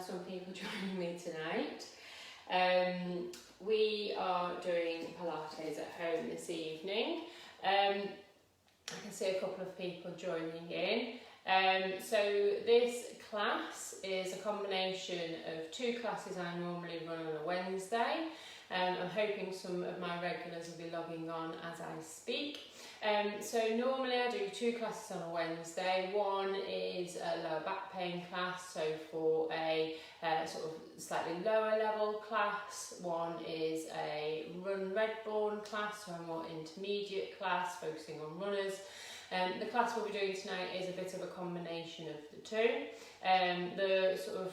have some people joining me tonight. We are doing Pilates at home this evening. I can see a couple of people joining in. So this class is a combination of two classes I normally run on a Wednesday. I'm hoping some of my regulars will be logging on as I speak. So normally I do two classes on a Wednesday. One is a lower back pain class, so for a sort of slightly lower level class. One is a run Redbourn class, so a more intermediate class focusing on runners. The class we'll be doing tonight is a bit of a combination of the two. The sort of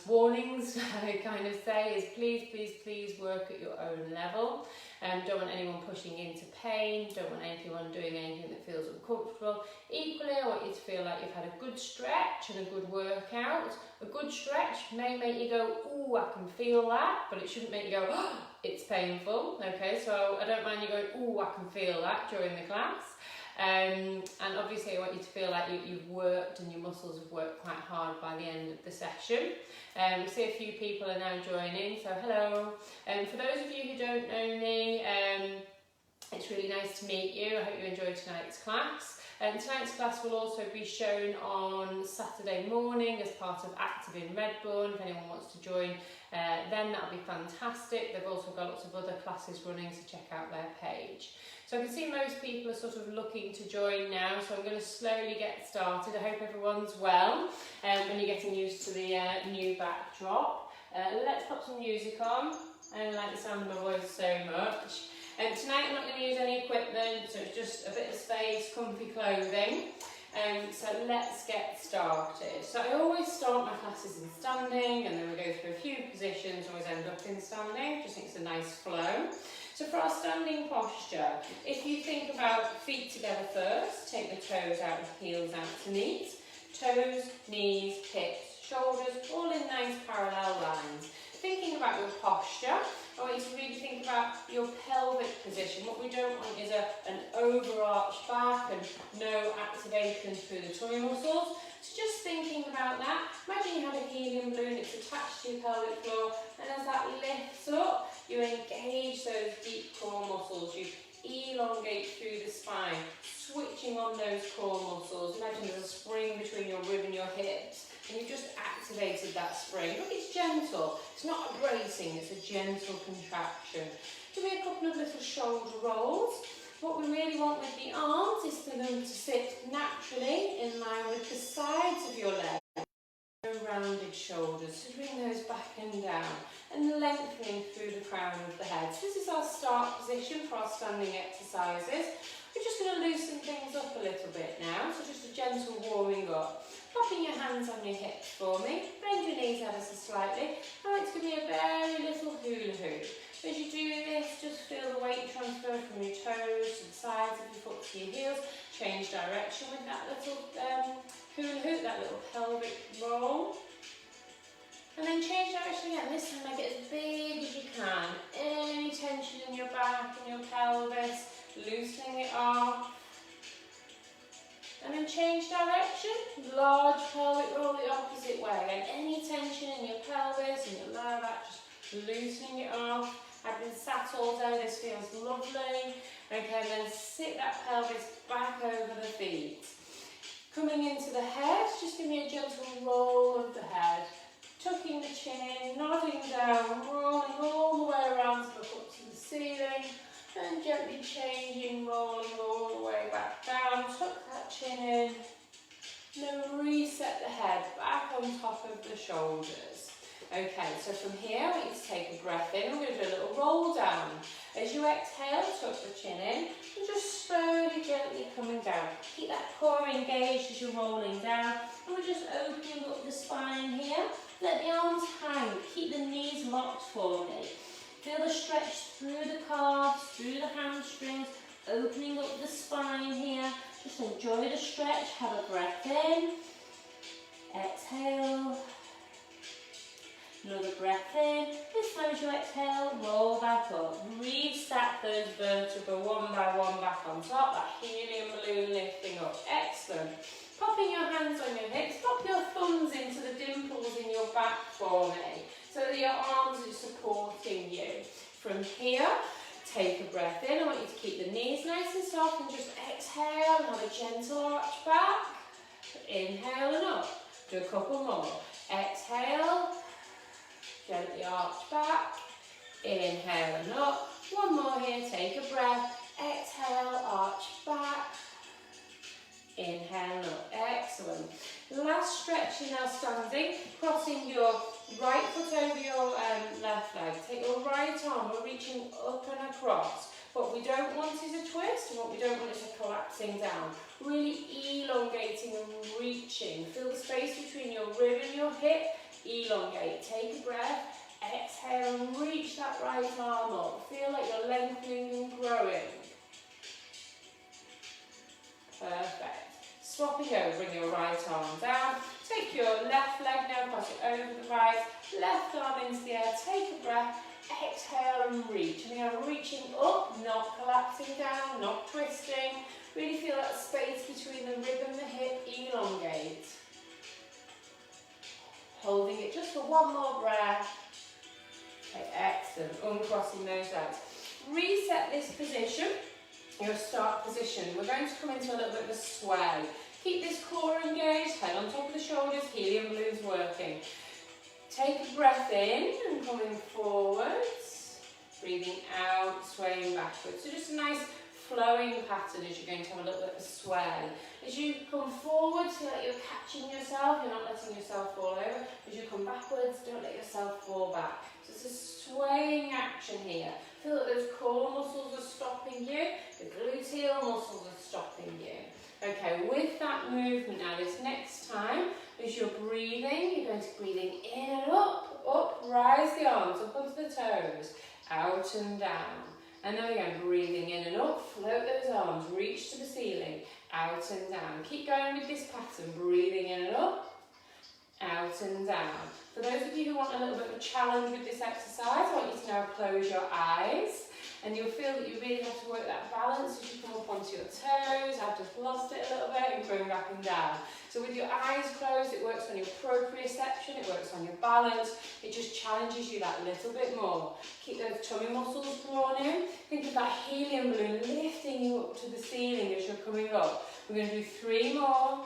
warnings I kind of say is please work at your own level. Don't want anyone pushing into pain, don't want anyone doing anything that feels uncomfortable. Equally, I want you to feel like you've had a good stretch and a good workout. A good stretch may make you go, ooh, I can feel that, but it shouldn't make you go, oh, it's painful. Okay, so I don't mind you going, ooh, I can feel that during the class. And obviously I want you to feel like you've worked and your muscles have worked quite hard by the end of the session. We see a few people are now joining, so hello. For those of you who don't know me, it's really nice to meet you. I hope you enjoyed tonight's class. Tonight's class will also be shown on Saturday morning as part of Active in Redbourn. If anyone wants to join, then that'll be fantastic. They've also got lots of other classes running, so check out their page. So I can see most people are sort of looking to join now, so I'm going to slowly get started. I hope everyone's well and you're getting used to the new backdrop. Let's put some music on. I don't like the sound of my voice so much. Tonight I'm not going to use any equipment, so it's just a bit of space, comfy clothing. So let's get started. So I always start my classes in standing, and then we go through a few positions, always end up in standing. Just think it's a nice flow. So for our standing posture, if you think about feet together first, take the toes out and heels out to meet. Toes, knees, hips, shoulders, all in nice parallel lines. Thinking about your posture, I want you to really think about your pelvic position. What we don't want is an overarched back and no activation through the tummy muscles. So just thinking about that, imagine you had a helium balloon, it's attached to your pelvic floor, and as that lifts up, you engage those deep core muscles, you elongate through the spine, switching on those core muscles. Imagine there's a spring between your rib and your hips, and you've just activated that spring. Look, it's gentle, it's not a bracing, it's a gentle contraction. Do me a couple of little shoulder rolls. What we really want with the arms is for them to sit naturally in line with the sides of your legs. Rounded shoulders, so bring those back and down and lengthening through the crown of the head. So this is our start position for our standing exercises. We're just going to loosen things up a little bit now, so just a gentle warming up. Popping your hands on your hips for me, bend your knees ever so slightly. I want it to be a very little hula hoop. As you do this, just feel the weight transfer from your toes to the sides of your foot to your heels. Change direction with that little hula hoop, that little pelvic roll. And then change direction again. This time make it as big as you can. Any tension in your back and your pelvis, loosening it off. And then change direction, large pelvic roll the opposite way. Again, any tension in your pelvis and your lower back, just loosening it off. I've been sat all day, this feels lovely. Okay, then sit that pelvis back over the feet. Coming into the head, just give me a gentle roll of the head. Tucking the chin in, nodding down, rolling all the way around to look up to the ceiling. And gently changing, rolling all the way back down. Tuck that chin in. And then reset the head back on top of the shoulders. Okay, so from here, I want you to take a breath in. We're going to do a little roll down. As you exhale, tuck the chin in and just slowly, gently coming down. Keep that core engaged as you're rolling down. And we're just opening up the spine here. Let the arms hang. Keep the knees locked for me. Feel the stretch through the calves, through the hamstrings, opening up the spine here. Just enjoy the stretch. Have a breath in. Exhale. Another breath in. This time as you exhale, roll back up. Re-stack those vertebrae one by one back on top. That helium balloon lifting up. Excellent. Popping your hands on your hips, pop your thumbs into the dimples in your back for me, so that your arms are supporting you. From here, take a breath in. I want you to keep the knees nice and soft and just exhale and have a gentle arch back. Inhale and up. Do a couple more. Exhale, gently arch back. Inhale and up. One more here, take a breath. Exhale, arch back. Inhale and up. Excellent. Last stretching now standing, crossing your right foot over your left leg. Take your right arm, we're reaching up and across. What we don't want is a twist, and what we don't want is a collapsing down. Really elongating and reaching. Feel the space between your rib and your hip. Elongate. Take a breath. Exhale and reach that right arm up. Feel like you're lengthening and growing. Perfect. Swapping over, bring your right arm down. Take your left leg now, cross it over the right. Left arm into the air. Take a breath. Exhale and reach. And again, reaching up, not collapsing down, not twisting. Really feel that space between the rib and the hip elongate. Holding it just for one more breath. Okay, excellent. Uncrossing those legs. Reset this position, your start position. We're going to come into a little bit of a sway. Keep this core engaged, head on top of the shoulders, helium balloons working. Take a breath in and coming forwards. Breathing out, swaying backwards. So just a nice flowing pattern as you're going to have a little bit of a sway. As you come forward, feel like you're catching yourself, you're not letting yourself fall over. As you come backwards, don't let yourself fall back. So it's a swaying action here. Feel that those core muscles are stopping you, the gluteal muscles are stopping you. Okay, with that movement now, this next time, as you're breathing, you're going to breathing in and up, rise the arms up onto the toes, out and down. And then again, breathing in and up, float those arms, reach to the ceiling, out and down. Keep going with this pattern, breathing in and up, out and down. For those of you who want a little bit of a challenge with this exercise, I want you to now close your eyes, and you'll feel that you really have to work that balance as you come up onto your toes. I've just lost it a little bit and going back and down. So with your eyes closed, it works on your proprioception, it works on your balance, it just challenges you that little bit more. Keep those tummy muscles drawn in. Think of that helium balloon lifting you up to the ceiling as you're coming up. We're going to do 3 more.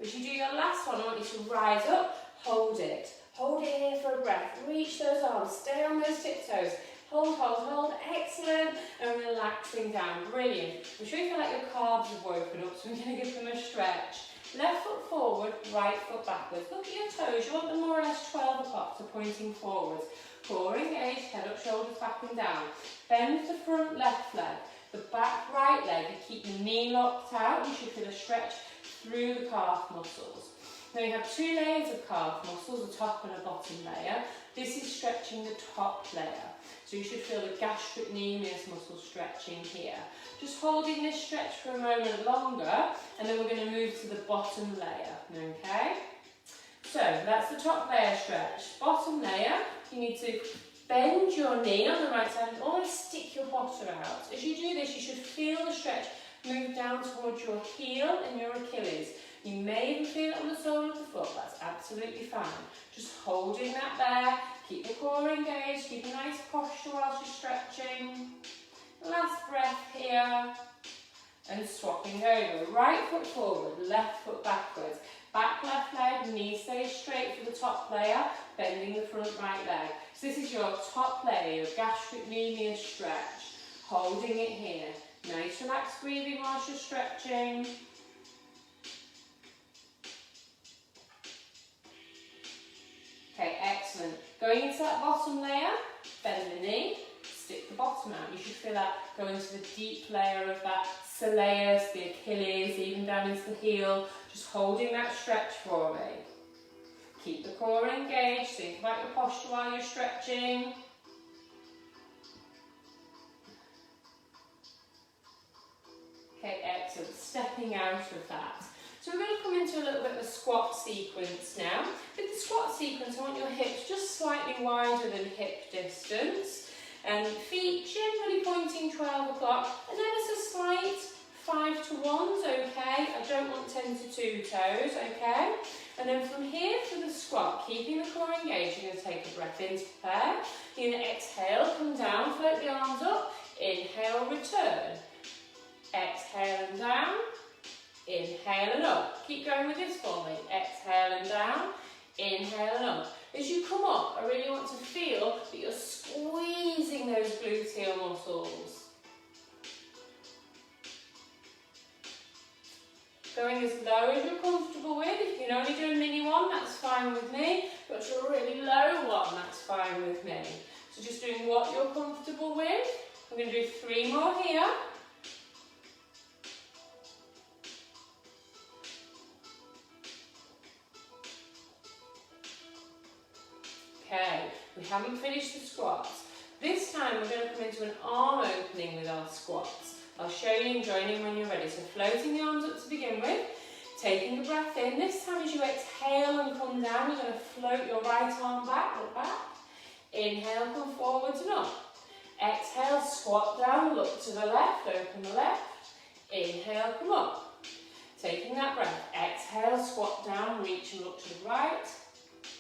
As you do your last one, I want you to rise up, hold it. Hold it here for a breath. Reach those arms, stay on those tiptoes. Hold, hold, hold. Excellent. And relaxing down. Brilliant. I'm sure you feel like your calves have woken up, so we're going to give them a stretch. Left foot forward, right foot backwards. Look at your toes. You want them more or less 12 o'clock, so pointing forwards. Core engaged, head up, shoulders back and down. Bend the front left leg, the back right leg. Keep the knee locked out. You should feel a stretch through the calf muscles. Now you have 2 layers of calf muscles, a top and a bottom layer. This is stretching the top layer. So you should feel the gastrocnemius muscle stretching here. Just holding this stretch for a moment longer, and then we're going to move to the bottom layer, okay? So that's the top layer stretch. Bottom layer, you need to bend your knee on the right side and almost stick your bottom out. As you do this, you should feel the stretch move down towards your heel and your Achilles. You may even feel it on the sole of the foot, that's absolutely fine. Just holding that there, keep the core engaged, keep a nice posture whilst you're stretching. Last breath here, and swapping over. Right foot forward, left foot backwards. Back left leg, knee stays straight for the top layer, bending the front right leg. So this is your top layer, your gastrocnemius stretch. Holding it here. Nice relaxed breathing whilst you're stretching. Okay, excellent. Going into that bottom layer, bend the knee, stick the bottom out. You should feel that go into the deep layer of that soleus, the Achilles, even down into the heel. Just holding that stretch for me. Keep the core engaged. Think about your posture while you're stretching. Okay, excellent. Stepping out of that. So we're going to come into a little bit of a squat sequence now. With the squat sequence, I want your hips just slightly wider than hip distance. Feet generally pointing 12 o'clock, and then it's a slight 5 to 1s, okay? I don't want 10 to 2 toes, okay? And then from here for the squat, keeping the core engaged, you're going to take a breath in to prepare. You're going to exhale, come down, float the arms up, inhale, return. Exhale and down, inhale and up. Keep going with this for me. Exhale and down, inhale and up. As you come up, I really want to feel that you're squeezing those gluteal muscles. Going as low as you're comfortable with. If you can only do a mini one, that's fine with me. But if you're a really low one, that's fine with me. So just doing what you're comfortable with. I'm going to do 3 more here. Okay, we haven't finished the squats. This time we're going to come into an arm opening with our squats. I'll show you and join in when you're ready. So floating the arms up to begin with, taking a breath in. This time as you exhale and come down, you're going to float your right arm back, look back. Inhale, come forwards and up. Exhale, squat down, look to the left, open the left. Inhale, come up. Taking that breath, exhale, squat down, reach and look to the right.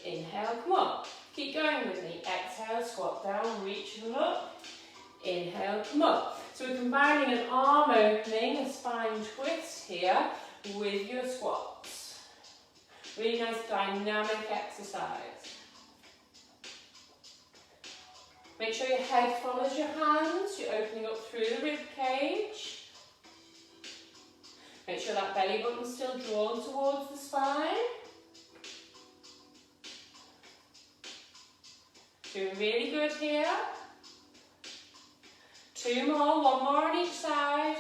Inhale, come up. Keep going with me. Exhale, squat down, reach and look. Inhale, come up. So we're combining an arm opening, a spine twist here with your squats. Really nice dynamic exercise. Make sure your head follows your hands. You're opening up through the rib cage. Make sure that belly button's still drawn towards the spine. Doing really good here. 2 more, 1 more on each side.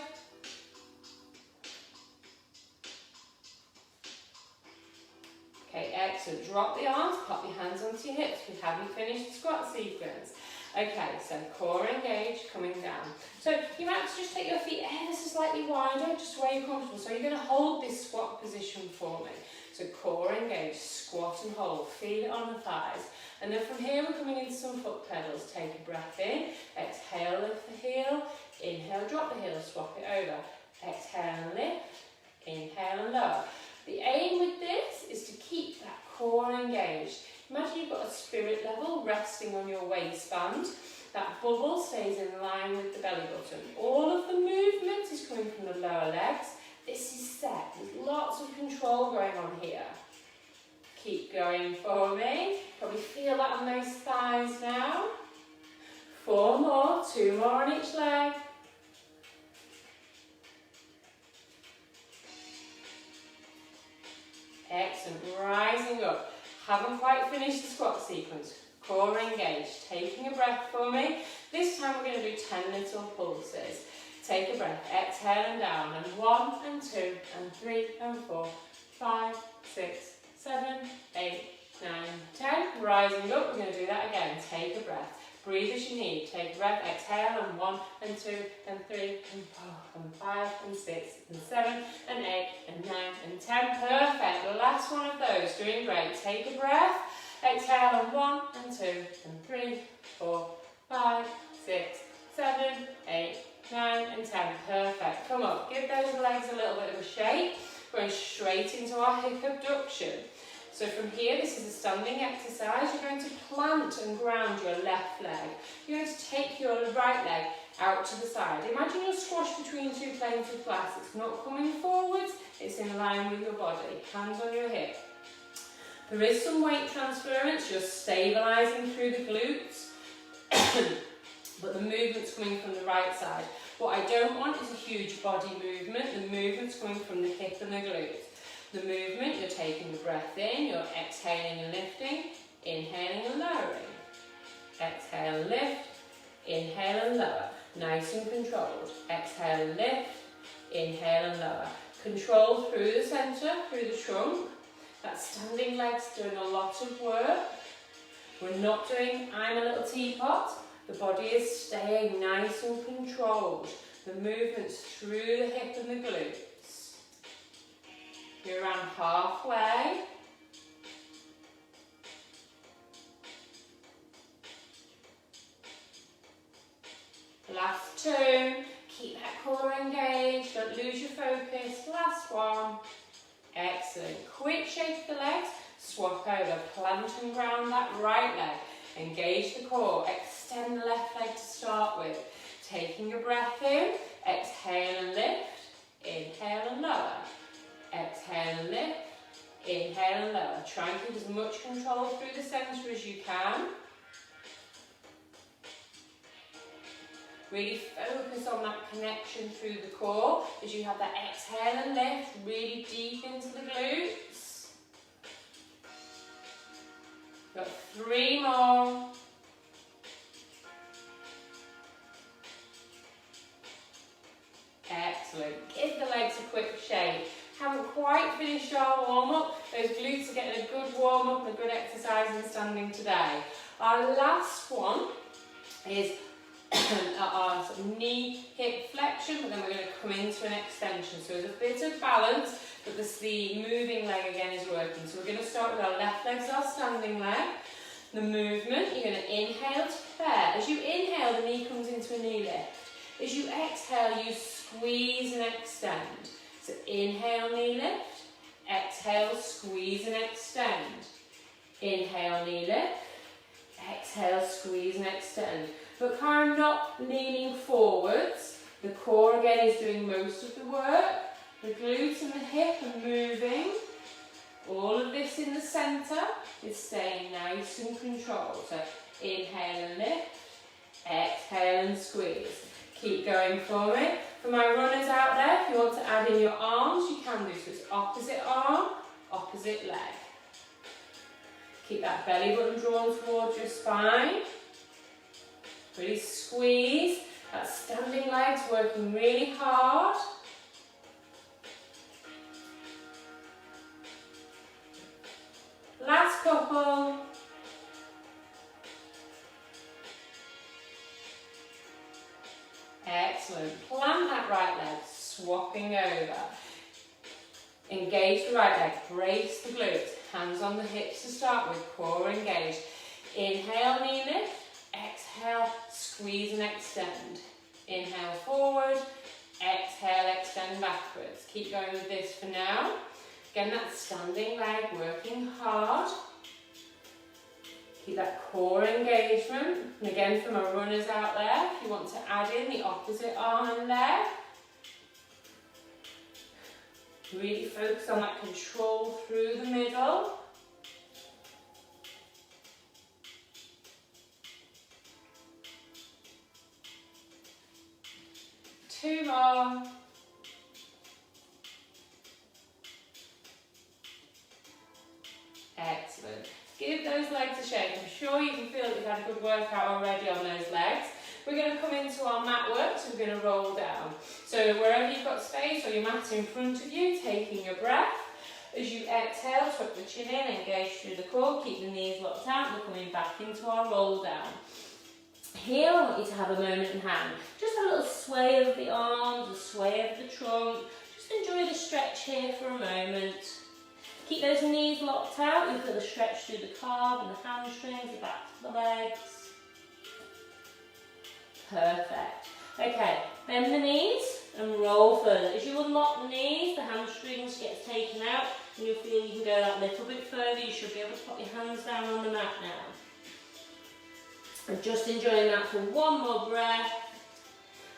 Okay, excellent. Drop the arms, pop your hands onto your hips. We haven't finished the squat sequence. Okay, so core engaged, coming down. So you might have to just take your feet ever so slightly wider, just where you're comfortable. So you're going to hold this squat position for me. So core engaged, squat and hold. Feel it on the thighs. And then from here we're coming into some foot pedals. Take a breath in, exhale, lift the heel, inhale, drop the heel, swap it over. Exhale and lift, inhale and lower. The aim with this is to keep that core engaged. Imagine you've got a spirit level resting on your waistband. That bubble stays in line with the belly button. All of the movement is coming from the lower legs. This is set. There's lots of control going on here. Keep going for me. Probably feel that on those thighs now. 4 more, 2 more on each leg. Excellent, rising up. Haven't quite finished the squat sequence. Core engaged. Taking a breath for me. This time we're going to do 10 little pulses. Take a breath, exhale and down, and 1 and 2 and 3 and 4, 5, 6, 7, 8, 9, 10. Rising up, we're going to do that again. Take a breath. Breathe as you need. Take a breath, exhale, and 1 and 2 and 3 and 4 and 5 and 6 and 7 and 8 and 9 and 10. Perfect. The last one of those. Doing great. Take a breath, exhale, and 1 and 2 and 3, 4, 5, 6, 7, 8, 9 and 10. Perfect. Come up. Give those legs a little bit of a shake. Going straight into our hip abduction. So from here, this is a standing exercise. You're going to plant and ground your left leg. You're going to take your right leg out to the side. Imagine you're squashed between 2 planes of glass. It's not coming forwards, it's in line with your body. Hands on your hip. There is some weight transference. You're stabilising through the glutes, but the movement's coming from the right side. What I don't want is a huge body movement. The movement's coming from the hip and the glutes. The movement, you're taking the breath in, you're exhaling and lifting, inhaling and lowering. Exhale and lift, inhale and lower. Nice and controlled. Exhale and lift, inhale and lower. Control through the centre, through the trunk. That standing leg's doing a lot of work. We're not doing I'm a little teapot. The body is staying nice and controlled. The movement's through the hip and the glutes. You're around halfway. focus. Last one. Excellent. Quick shake of the legs. Swap over. Plant and ground that right leg. Engage the core. Extend the left leg to start with. Taking a breath in. Exhale and lift. Inhale and lower. Exhale and lift. Inhale and lower. Try and keep as much control through the centre as you can. Really focus on that connection through the core as you have that exhale and lift really deep into the glutes. Got 3 more. Excellent. Give the legs a quick shake. Haven't quite finished our warm-up. Those glutes are getting a good warm-up and a good exercise in standing today. Our last one is our sort of knee hip flexion, but then we're going to come into an extension. So there's a bit of balance, but the moving leg again is working. So we're going to start with our left leg as our standing leg. The movement, you're going to inhale to prepare. As you inhale, the knee comes into a knee lift. As you exhale, you squeeze and extend. So inhale, knee lift. Exhale, squeeze and extend. Inhale, knee lift. Exhale, squeeze and extend. But kind of not leaning forwards. The core again is doing most of the work. The glutes and the hip are moving. All of this in the centre is staying nice and controlled. So inhale and lift. Exhale and squeeze. Keep going for me. For my runners out there, if you want to add in your arms, you can do. So it's opposite arm, opposite leg. Keep that belly button drawn towards your spine. Really squeeze. That standing legs working really hard. Last couple. Excellent. Plant that right leg, swapping over. Engage the right leg, brace the glutes. Hands on the hips to start with, core engaged. Inhale, knee lift. Exhale, squeeze and extend. Inhale forward. Exhale, extend backwards. Keep going with this for now. Again, that standing leg working hard. Keep that core engagement. And again, for my runners out there, if you want to add in the opposite arm and leg. Really focus on that control through the middle. Two more. Excellent. Give those legs a shake. I'm sure you can feel that you've had a good workout already on those legs. We're going to come into our mat work, so we're going to roll down. So wherever you've got space or your mat in front of you, taking a breath. As you exhale, tuck the chin in, engage through the core, keep the knees locked out. We're coming back into our roll down. Here I want you to have a moment in hand. Just a little sway of the arms, a sway of the trunk. Just enjoy the stretch here for a moment. Keep those knees locked out. You feel the stretch through the calf and the hamstrings, the back of the legs. Perfect. Okay, bend the knees and roll further. As you unlock the knees, the hamstrings get taken out and you'll feel you can go that little bit further. You should be able to put your hands down on the mat now. And just enjoying that for one more breath.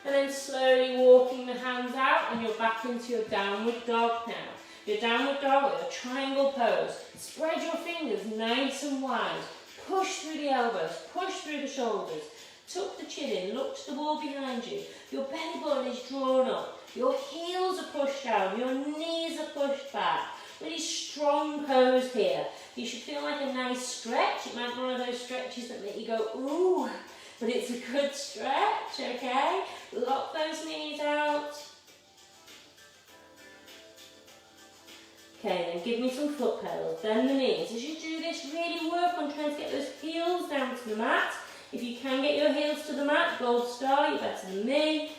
And then slowly walking the hands out and you're back into your downward dog now. Your downward dog with a triangle pose. Spread your fingers nice and wide. Push through the elbows, push through the shoulders. Tuck the chin in, look to the wall behind you. Your belly button is drawn up. Your heels are pushed down, your knees are pushed back. Really strong pose here. You should feel like a nice stretch. It might be one of those stretches that make you go, ooh, but it's a good stretch, okay? Lock those knees out. Okay, then give me some foot pedals. Bend the knees. As you do this, really work on trying to get those heels down to the mat. If you can get your heels to the mat, gold star, you're better than me.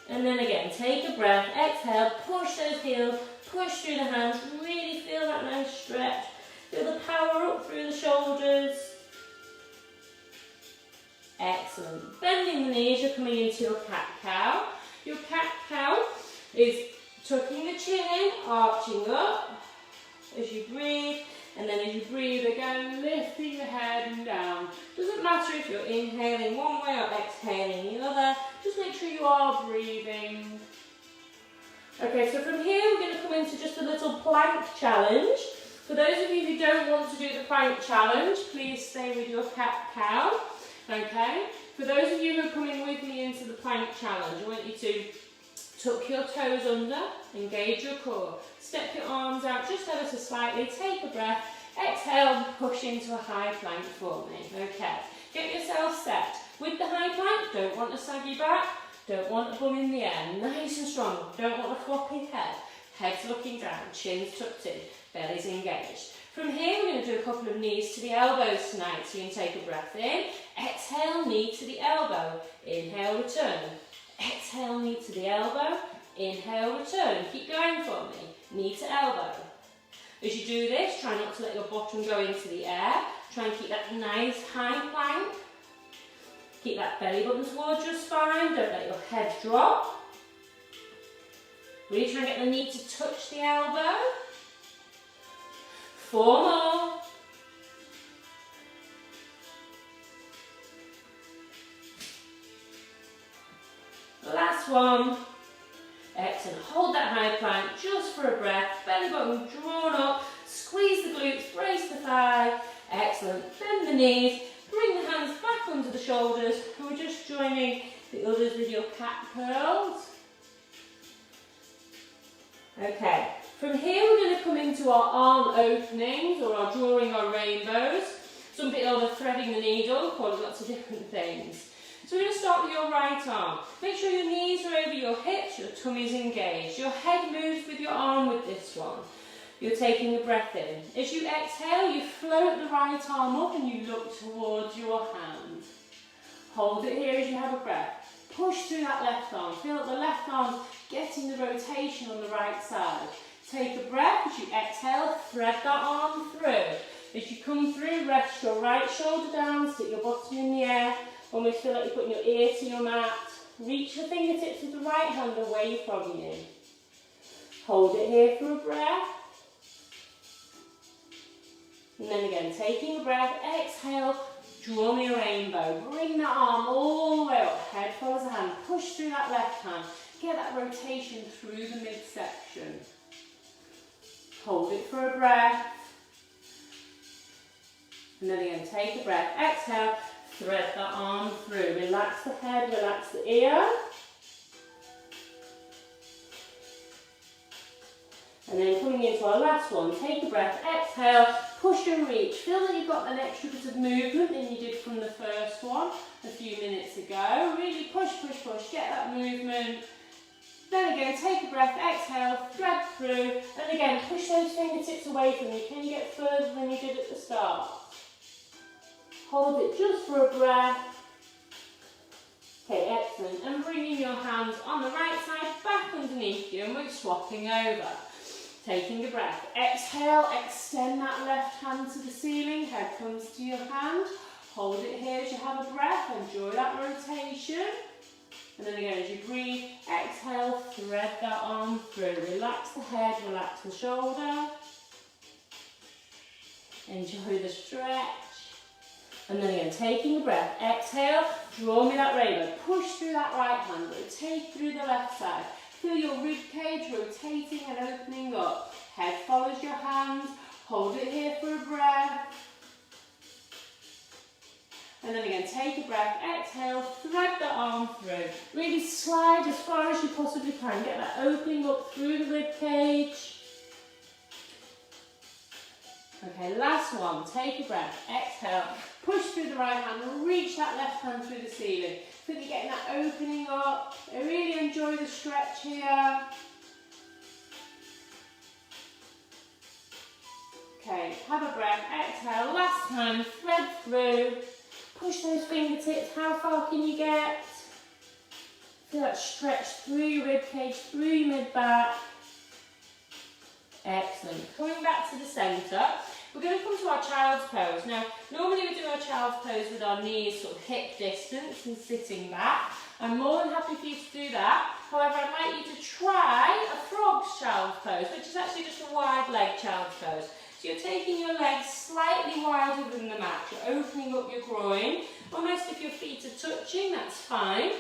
And then again, take a breath, exhale, push those heels, push through the hands, really feel that nice stretch. Feel the power up through the shoulders. Excellent. Bending the knees, you're coming cat-cow. Your cat-cow is tucking the chin in, arching up as you breathe, and then as you breathe again, lifting the head and down. Doesn't matter if you're inhaling one way or exhaling the other, just make sure you are breathing. Okay, so from here we're going to come into just a little plank challenge. For those of you who don't want to do the plank challenge, please stay with your cat-cow. Okay, for those of you who are coming with me into the plank challenge, I want you to tuck your toes under, engage your core, step your arms out just ever so slightly, take a breath, exhale and push into a high plank for me. Okay, get yourself set. With the high plank, don't want a saggy back, don't want a bum in the air, nice and strong, don't want a floppy head, head's looking down, chin's tucked in, belly's engaged. From here we're going to do a couple of knees to the elbows tonight, so you can take a breath in, exhale, knee to the elbow, inhale, return. Exhale, knee to the elbow, inhale, return. Keep going for me, knee to elbow. As you do this, try not to let your bottom go into the air. Try and keep that nice high plank. Keep that belly button towards your spine, don't let your head drop. Really try and get the knee to touch the elbow. 4 more. Last one. Excellent. Hold that high plank just for a breath. Belly button drawn up. Squeeze the glutes, brace the thigh. Excellent. Bend the knees. Bring the hands back under the shoulders. And we're just joining the others with your cat curls. Okay. From here we're going to come into our arm openings or our drawing our rainbows. Some people are threading the needle, call it lots of different things. So we're going to start with your right arm. Make sure your knees are over your hips, your tummy's engaged. Your head moves with your arm with this one. You're taking a breath in. As you exhale, you float the right arm up and you look towards your hand. Hold it here as you have a breath. Push through that left arm. Feel that the left arm's getting the rotation on the right side. Take a breath. As you exhale, thread that arm through. As you come through, rest your right shoulder down, stick your bottom in the air. Almost feel like you're putting your ear to your mat. Reach the fingertips of the right hand away from you. Hold it here for a breath. And then again, taking a breath, exhale, draw me a rainbow. Bring that arm all the way up, head follows the hand. Push through that left hand. Get that rotation through the midsection. Hold it for a breath. And then again, take a breath, exhale. Thread that arm through. Relax the head, relax the ear. And then coming into our last one, take a breath, exhale, push and reach. Feel that you've got an extra bit of movement than you did from the first one a few minutes ago. Really push, push, push, get that movement. Then again, take a breath, exhale, thread through. And again, push those fingertips away from you. Can you get further than you did at the start? Hold it just for a breath. Okay, excellent. And bringing your hands on the right side back underneath you, and we're swapping over. Taking a breath. Exhale, extend that left hand to the ceiling. Head comes to your hand. Hold it here as you have a breath. Enjoy that rotation. And then again, as you breathe, exhale, thread that arm through. Relax the head, relax the shoulder. Enjoy the stretch. And then again, taking a breath, exhale, draw me that rainbow, push through that right hand, rotate through the left side. Feel your rib cage rotating and opening up. Head follows your hands, hold it here for a breath. And then again, take a breath, exhale, thread the arm through. Really slide as far as you possibly can, get that opening up through the rib cage. Okay, last one, take a breath, exhale, push through the right hand, reach that left hand through the ceiling. Feel you're getting that opening up. I really enjoy the stretch here. Okay, have a breath, exhale, last time, thread through, push those fingertips, how far can you get? Feel that stretch through your rib cage, through your mid-back. Excellent. Coming back to the centre, we're going to come to our child's pose. Now, normally we do our child's pose with our knees sort of hip distance and sitting back. I'm more than happy for you to do that. However, I'd like you to try a frog's child's pose, which is actually just a wide leg child's pose. So you're taking your legs slightly wider than the mat. You're opening up your groin. Almost if your feet are touching, that's fine.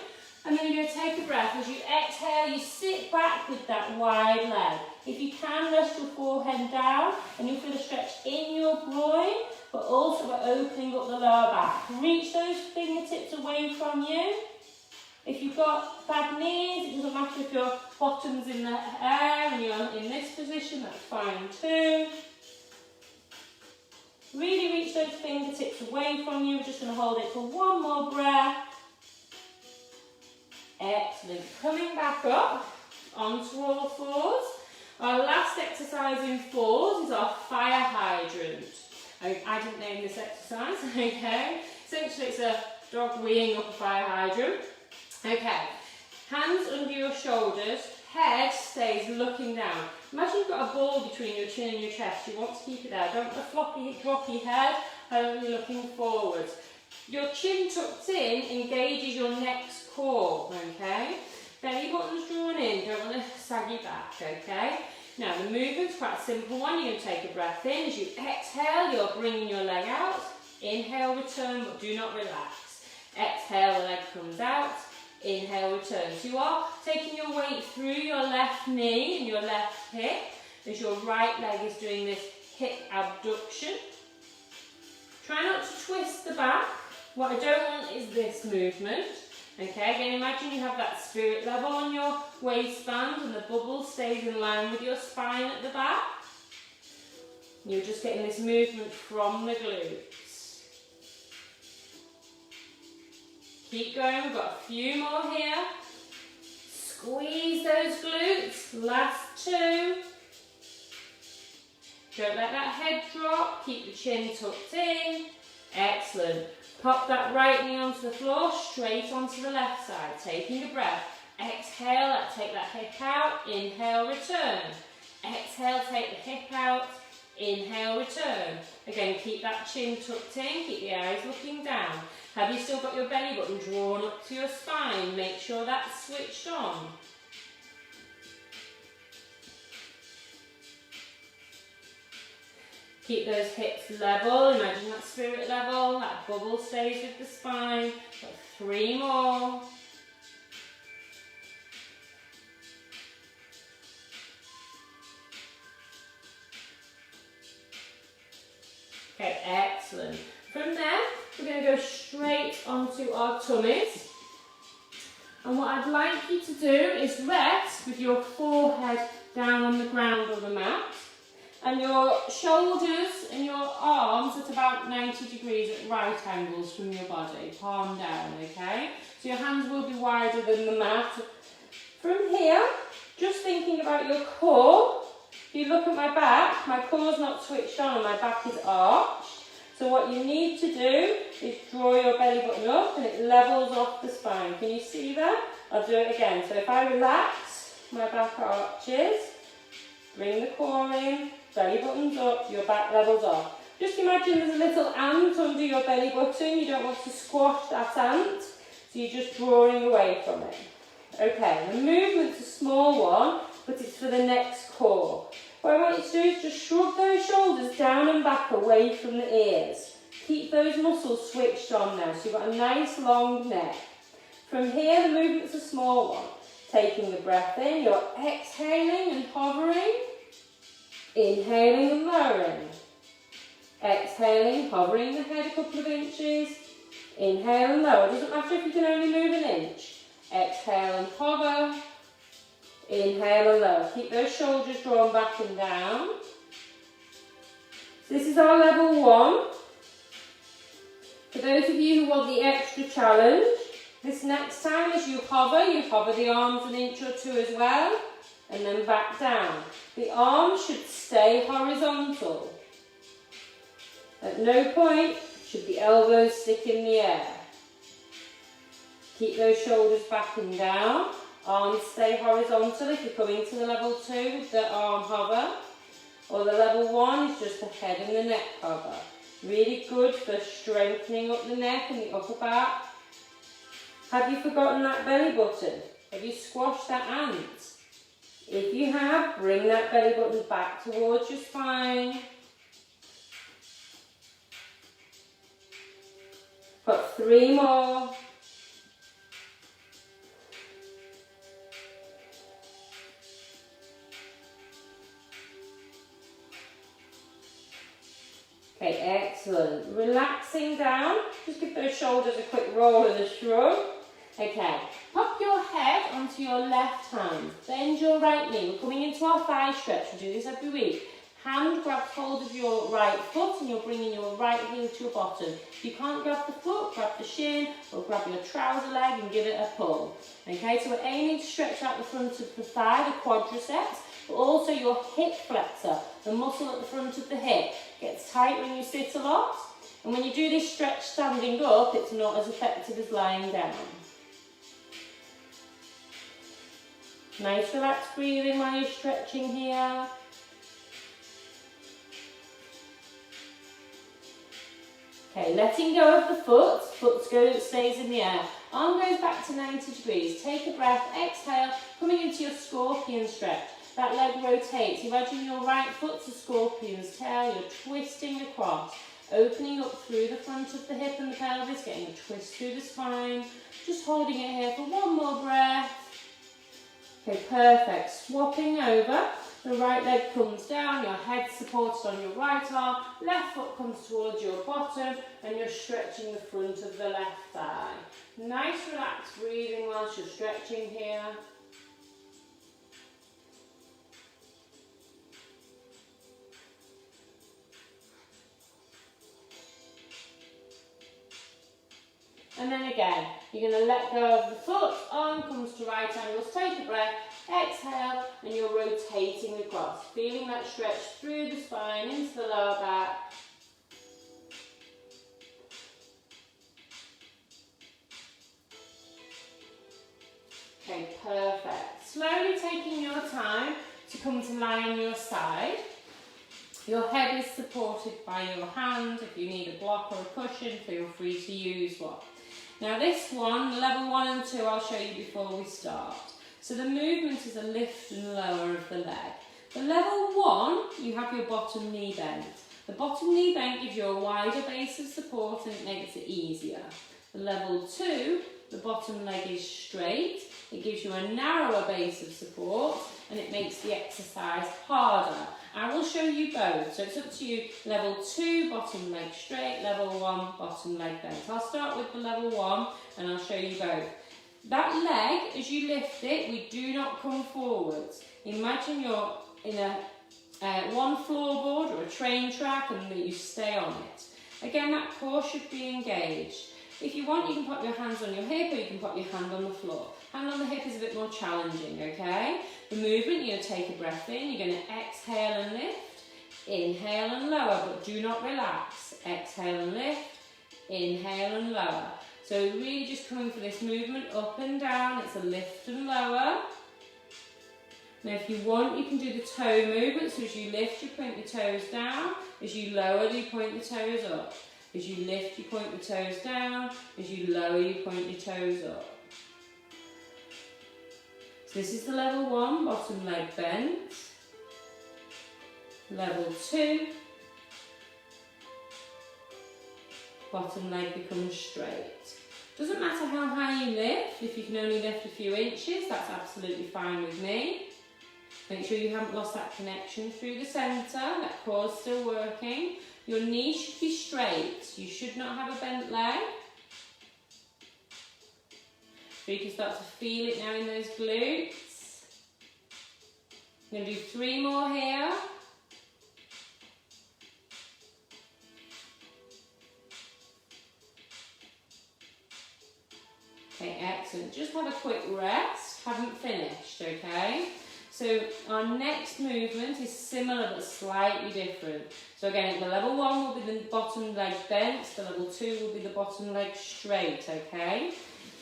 And then you're going to take a breath. As you exhale, you sit back with that wide leg. If you can, rest your forehead down, and you'll feel a stretch in your groin, but also by opening up the lower back. Reach those fingertips away from you. If you've got bad knees, it doesn't matter if your bottom's in the air and you're in this position, that's fine too. Really reach those fingertips away from you. We're just going to hold it for one more breath. Excellent. Coming back up onto all fours. Our last exercise in fours is our fire hydrant. I didn't name this exercise, okay? Essentially it's a dog weeing up a fire hydrant. Okay, hands under your shoulders, head stays looking down. Imagine you've got a ball between your chin and your chest. You want to keep it there. Don't want a floppy, droppy head, only looking forwards. Your chin tucked in engages your next core, okay? Belly button's drawn in, don't want to sag your back, okay? Now the movement's quite a simple one. You're going to take a breath in. As you exhale, you're bringing your leg out. Inhale, return, but do not relax. Exhale, the leg comes out. Inhale, return. So you are taking your weight through your left knee and your left hip as your right leg is doing this hip abduction. Try not to twist the back. What I don't want is this movement. Okay, again, imagine you have that spirit level on your waistband and the bubble stays in line with your spine at the back. You're just getting this movement from the glutes. Keep going, we've got a few more here. Squeeze those glutes, last two. Don't let that head drop, keep the chin tucked in. Excellent. Pop that right knee onto the floor, straight onto the left side. Taking a breath. Exhale, take that hip out. Inhale, return. Exhale, take the hip out. Inhale, return. Again, keep that chin tucked in. Keep the eyes looking down. Have you still got your belly button drawn up to your spine? Make sure that's switched on. Keep those hips level, imagine that spirit level, that bubble stays with the spine. Got 3 more. Okay, excellent. From there, we're going to go straight onto our tummies. And what I'd like you to do is rest with your forehead down on the ground or the mat. And your shoulders and your arms at about 90 degrees at right angles from your body, palm down, okay? So your hands will be wider than the mat. From here, just thinking about your core, if you look at my core's not switched on and my back is arched. So what you need to do is draw your belly button up and it levels off the spine. Can you see that? I'll do it again. So if I relax, my back arches, bring the core in, belly button's up, your back levels off. Just imagine there's a little ant under your belly button. You don't want to squash that ant, so you're just drawing away from it. Okay, the movement's a small one, but it's for the next core. What I want you to do is just shrug those shoulders down and back away from the ears. Keep those muscles switched on now, so you've got a nice long neck. From here, the movement's a small one. Taking the breath in, you're exhaling and hovering. Inhaling and lowering. Exhaling, hovering the head a couple of inches. Inhale and lower. It doesn't matter if you can only move an inch. Exhale and hover. Inhale and lower. Keep those shoulders drawn back and down. So this is our level 1. For those of you who want the extra challenge, this next time as you hover the arms an inch or 2 as well. And then back down. The arms should stay horizontal. At no point should the elbows stick in the air. Keep those shoulders back and down. Arms stay horizontal if you're coming to the level 2 with the arm hover. Or the level 1 is just the head and the neck hover. Really good for strengthening up the neck and the upper back. Have you forgotten that belly button? Have you squashed that ant? If you have, bring that belly button back towards your spine. Got 3 more. Okay, excellent. Relaxing down. Just give those shoulders a quick roll and a shrug. Okay, pop your head onto your left hand. Bend your right knee. We're coming into our thigh stretch. We do this every week. Hand grabs hold of your right foot and you're bringing your right heel to your bottom. If you can't grab the foot, grab the shin or grab your trouser leg and give it a pull. Okay, so we're aiming to stretch out the front of the thigh, the quadriceps, but also your hip flexor, the muscle at the front of the hip. Gets tight when you sit a lot. And when you do this stretch standing up, it's not as effective as lying down. Nice relaxed breathing while you're stretching here. Okay, letting go of the foot, stays in the air. Arm goes back to 90 degrees. Take a breath, exhale, coming into your scorpion stretch. That leg rotates. Imagine your right foot's a scorpion's tail. You're twisting across, opening up through the front of the hip and the pelvis, getting a twist through the spine. Just holding it here for 1 more breath. Okay, perfect. Swapping over. The right leg comes down, your head supported on your right arm, left foot comes towards your bottom, and you're stretching the front of the left thigh. Nice relaxed breathing whilst you're stretching here. And then again, you're going to let go of the foot, arm comes to right angles, take a breath, exhale, and you're rotating across, feeling that stretch through the spine, into the lower back. Okay, perfect. Slowly taking your time to come to lie on your side. Your head is supported by your hand. If you need a block or a cushion, feel free to use one. Now this one, level 1 and 2, I'll show you before we start. So the movement is a lift and lower of the leg. The level 1, you have your bottom knee bent. The bottom knee bent gives you a wider base of support and it makes it easier. The level 2, the bottom leg is straight. It gives you a narrower base of support and it makes the exercise harder. I will show you both, so it's up to you. Level 2, bottom leg straight, level 1, bottom leg bent. I'll start with the level 1 and I'll show you both. That leg, as you lift it, we do not come forwards. Imagine you're in a one floorboard or a train track and that you stay on it. Again, that core should be engaged. If you want, you can put your hands on your hip or you can put your hand on the floor. Hand on the hip is a bit more challenging, okay? The movement, you're going to take a breath in, you're going to exhale and lift, inhale and lower, but do not relax. Exhale and lift, inhale and lower. So really just coming for this movement up and down, it's a lift and lower. Now if you want, you can do the toe movement, so as you lift, you point the toes down, as you lower, you point the toes up. As you lift, you point the toes down, as you lower, you point your toes up. So this is the level 1, bottom leg bent. Level 2, bottom leg becomes straight. Doesn't matter how high you lift, if you can only lift a few inches, that's absolutely fine with me. Make sure you haven't lost that connection through the centre, that core's still working. Your knee should be straight, you should not have a bent leg. So you can start to feel it now in those glutes. I'm going to do 3 more here. Okay, excellent. Just have a quick rest. Haven't finished, okay? So our next movement is similar but slightly different. So again, the level 1 will be the bottom leg bent, the level 2 will be the bottom leg straight, okay?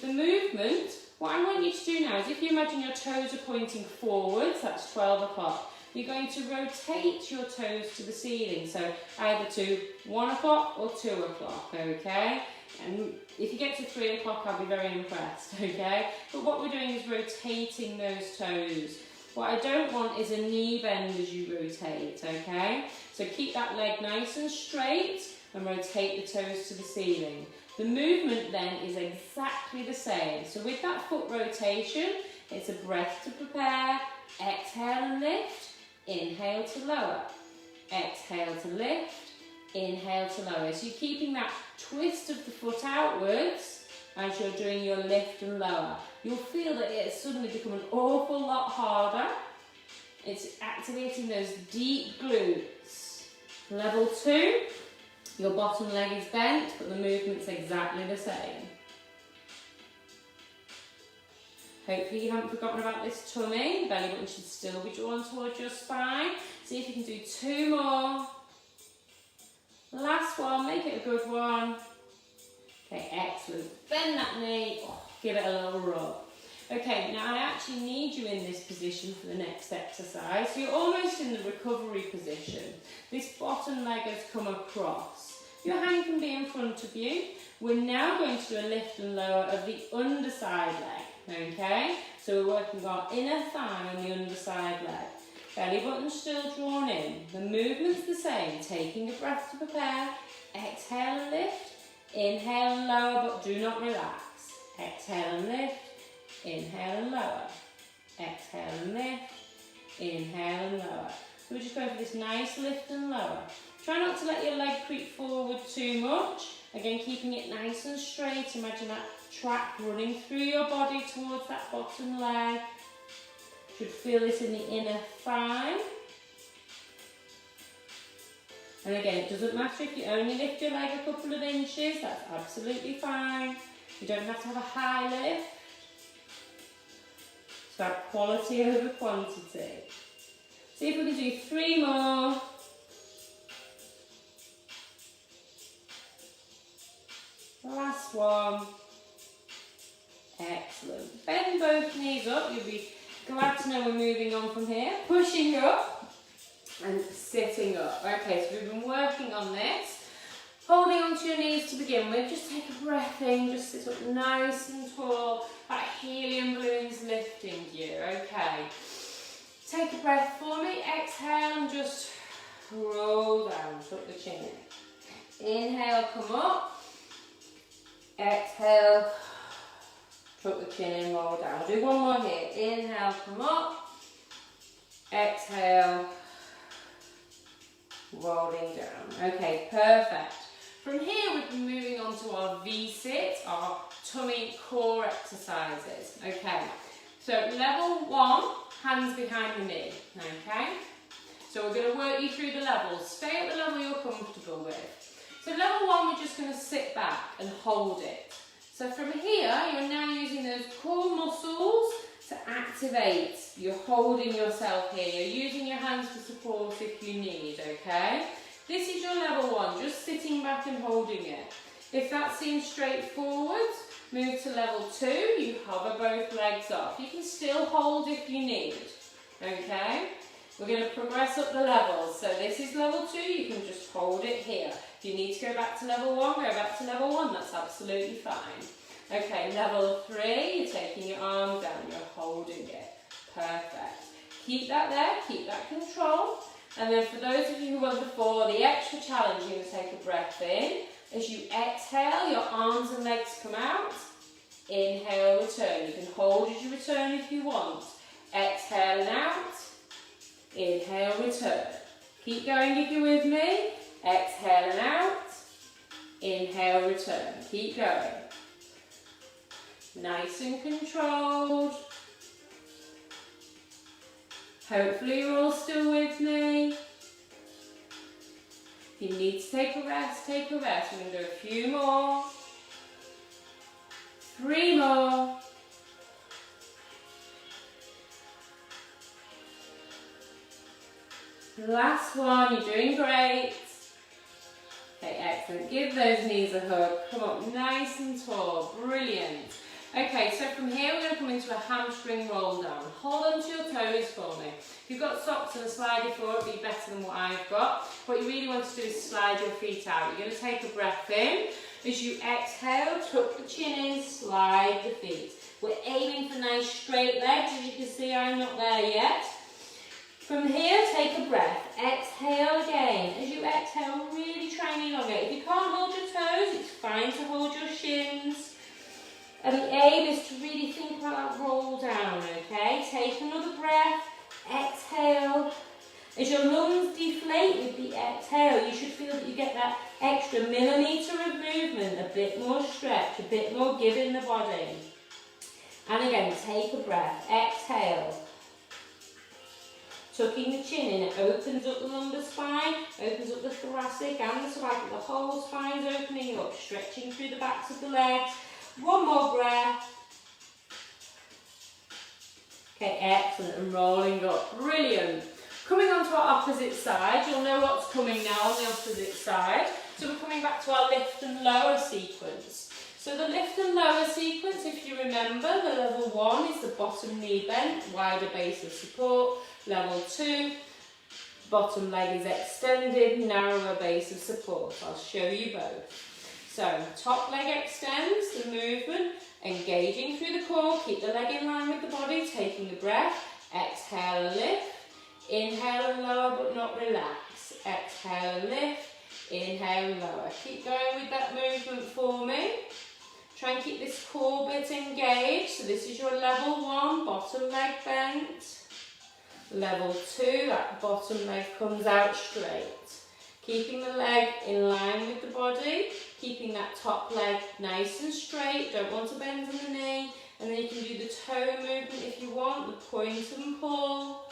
The movement, what I want you to do now is if you imagine your toes are pointing forwards, that's 12 o'clock. You're going to rotate your toes to the ceiling, so either to 1 o'clock or 2 o'clock, okay? And if you get to 3 o'clock, I'll be very impressed, okay? But what we're doing is rotating those toes. What I don't want is a knee bend as you rotate, okay? So keep that leg nice and straight and rotate the toes to the ceiling. The movement then is exactly the same. So with that foot rotation, it's a breath to prepare, exhale and lift, inhale to lower, exhale to lift, inhale to lower. So you're keeping that twist of the foot outwards as you're doing your lift and lower. You'll feel that it's suddenly become an awful lot harder. It's activating those deep glutes. Level 2, your bottom leg is bent, but the movement's exactly the same. Hopefully you haven't forgotten about this tummy. The belly button should still be drawn towards your spine. See if you can do 2 more. Last one, make it a good one. Okay, excellent. Bend that knee, give it a little rub. Okay, now I actually need you in this position for the next exercise. So you're almost in the recovery position. This bottom leg has come across. Your hand can be in front of you. We're now going to do a lift and lower of the underside leg, okay? So we're working our inner thigh on the underside leg. Belly button still drawn in. The movement's the same. Taking a breath to prepare. Exhale and lift. Inhale and lower, but do not relax. Exhale and lift. Inhale and lower. Exhale and lift. Inhale and lower. So we're just going for this nice lift and lower. Try not to let your leg creep forward too much. Again, keeping it nice and straight. Imagine that track running through your body towards that bottom leg. Should feel this in the inner thigh. And again, it doesn't matter if you only lift your leg a couple of inches, that's absolutely fine. You don't have to have a high lift. It's about quality over quantity. See if we can do 3 more. Last one. Excellent. Bend both knees up. You'll be glad to know we're moving on from here. Pushing up and sitting up. Okay, so we've been working on this. Holding onto your knees to begin with. Just take a breath in. Just sit up nice and tall. That helium balloon's lifting you. Okay. Take a breath for me. Exhale and just roll down. Tuck the chin in. Inhale, come up. Exhale. Tuck the chin in, roll down. We'll do one more here. Inhale, come up. Exhale. Rolling down. Okay, perfect. From here, we've been moving on to our V-sit, our tummy core exercises. Okay, so level 1, hands behind the knee. Okay, so we're going to work you through the levels. Stay at the level you're comfortable with. So level 1, we're just going to sit back and hold it. So from here, you're now using those core muscles to activate. You're holding yourself here. You're using your hands for support if you need, okay? This is your level 1, just sitting back and holding it. If that seems straightforward, move to level 2. You hover both legs off. You can still hold if you need, okay? We're going to progress up the levels. So this is level 2, you can just hold it here. If you need to go back to level 1, go back to level 1, that's absolutely fine. Okay, level 3, you're taking your arm down, you're holding it. Perfect. Keep that there, keep that control. And then for those of you who want the 4, the extra challenge, you're going to take a breath in. As you exhale, your arms and legs come out. Inhale, return. You can hold as you return if you want. Exhale and out. Inhale, return. Keep going if you're with me. Exhale and out. Inhale, return. Keep going. Nice and controlled. Hopefully you're all still with me. If you need to take a rest, take a rest. We're going to do a few more. 3 more. Last one, you're doing great. Okay, excellent. Give those knees a hug. Come up nice and tall. Brilliant. Okay, so from here we're going to come into a hamstring roll down. Hold onto your toes for me. If you've got socks and a slidey floor, it'll be better than what I've got. What you really want to do is slide your feet out. You're going to take a breath in. As you exhale, tuck the chin in, slide the feet. We're aiming for nice straight legs. As you can see, I'm not there yet. From here, take a breath. Exhale again. As you exhale, really try and elongate. If you can't hold your toes, it's fine to hold your shins. And the aim is to really think about that roll down, okay? Take another breath. Exhale. As your lungs deflate with the exhale, you should feel that you get that extra millimetre of movement, a bit more stretch, a bit more give in the body. And again, take a breath. Exhale. Tucking the chin in, it opens up the lumbar spine, opens up the thoracic and the cervical. The whole spine's opening up, stretching through the backs of the legs. One more breath. Okay, excellent, and rolling up. Brilliant. Coming on to our opposite side, you'll know what's coming now on the opposite side. So we're coming back to our lift and lower sequence. So the lift and lower sequence, if you remember, the level 1 is the bottom knee bent, wider base of support. Level 2, bottom leg is extended, narrower base of support. I'll show you both. So top leg extends, the movement, engaging through the core, keep the leg in line with the body, taking a breath, exhale and lift, inhale and lower but not relax, exhale and lift, inhale and lower. Keep going with that movement for me. Try and keep this core bit engaged. So this is your level 1, bottom leg bent. Level 2, that bottom leg comes out straight. Keeping the leg in line with the body, keeping that top leg nice and straight, don't want to bend in the knee. And then you can do the toe movement if you want, the point and pull.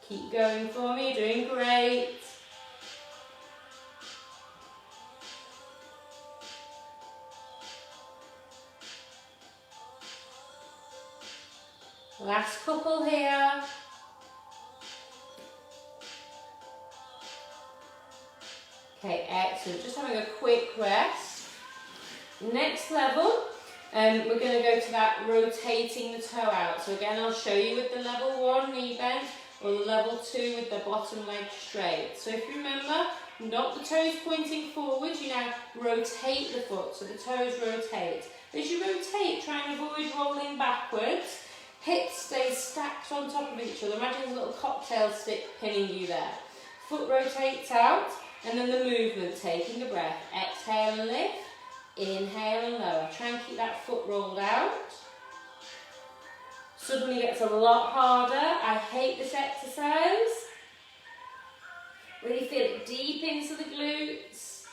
Keep going for me, doing great. Last couple here. Okay, excellent. Just having a quick rest. Next level, we're going to go to that rotating the toe out. So again, I'll show you with the level 1 knee bend or the level 2 with the bottom leg straight. So if you remember, not the toes pointing forwards, you now rotate the foot, so the toes rotate. As you rotate, try and avoid rolling backwards. Hips stay stacked on top of each other. Imagine a little cocktail stick pinning you there. Foot rotates out, and then the movement, taking a breath. Exhale and lift, inhale and lower. Try and keep that foot rolled out. Suddenly gets a lot harder. I hate this exercise. Really feel it deep into the glutes.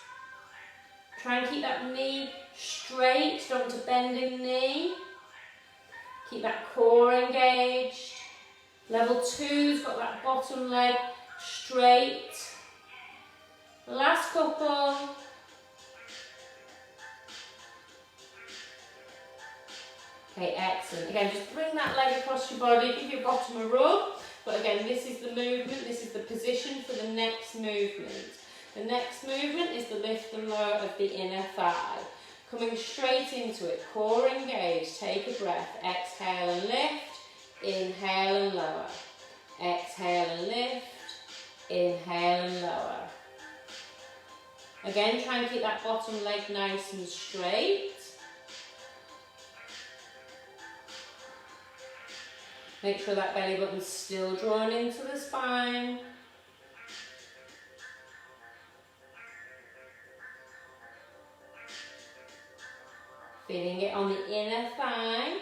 Try and keep that knee straight, don't want to bend in the knee. Keep that core engaged. Level 2's got that bottom leg straight. Last couple. Okay, excellent. Again, just bring that leg across your body, give your bottom a rub. But again, this is the movement, this is the position for the next movement. The next movement is the lift and lower of the inner thigh. Coming straight into it, core engaged, take a breath, exhale and lift, inhale and lower. Exhale and lift, inhale and lower. Again, try and keep that bottom leg nice and straight. Make sure that belly button's still drawn into the spine. Feeling it on the inner thigh.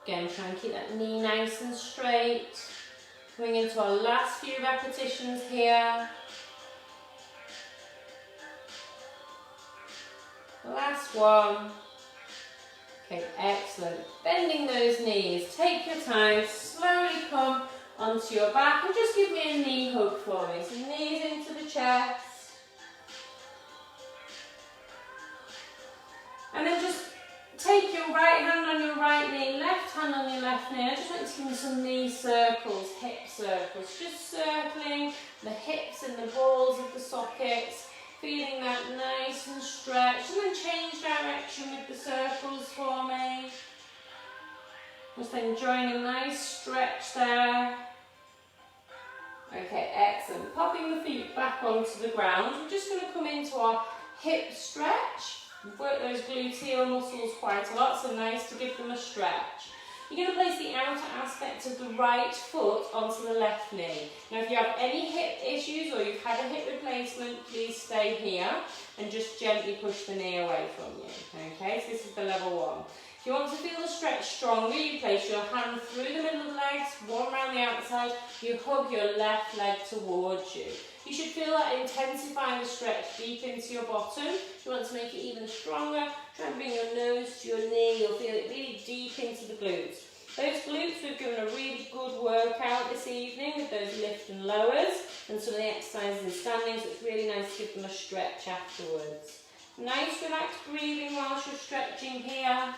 Again, try and keep that knee nice and straight. Coming into our last few repetitions here. Last one. Okay, excellent. Bending those knees. Take your time. Slowly come onto your back and just give me a knee hug for me. So knees into the chest. And then just take your right hand on your right knee, left hand on your left knee. I just want you to give me some knee circles, hip circles. Just circling the hips and the balls of the sockets. Feeling that nice and stretched. And then change direction with the circles for me. Just enjoying a nice stretch there. Okay, excellent. Popping the feet back onto the ground. We're just going to come into our hip stretch. We've worked those gluteal muscles quite a lot, so nice to give them a stretch. You're going to place the outer aspect of the right foot onto the left knee. Now if you have any hip issues or you've had a hip replacement, please stay here and just gently push the knee away from you. Okay, so this is the level 1. If you want to feel the stretch stronger, you place your hand through the middle of the legs, one around the outside, you hug your left leg towards you. You should feel that intensifying the stretch deep into your bottom. If you want to make it even stronger, try and bring your nose to your knee, you'll feel it really deep into the glutes. Those glutes, we've given a really good workout this evening with those lift and lowers and some of the exercises in standing, so it's really nice to give them a stretch afterwards. Nice relaxed breathing whilst you're stretching here.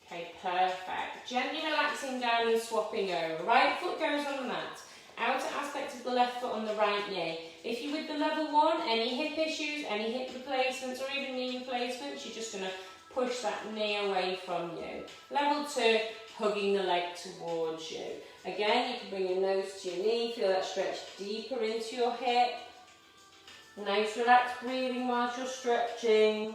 Okay, perfect. Gently relaxing down and swapping over. Right foot goes on the mat. Outer aspect of the left foot on the right knee. If you're with the level 1, any hip issues, any hip replacements or even knee replacements, you're just going to push that knee away from you. Level 2, hugging the leg towards you. Again, you can bring your nose to your knee, feel that stretch deeper into your hip. Nice relaxed breathing whilst you're stretching.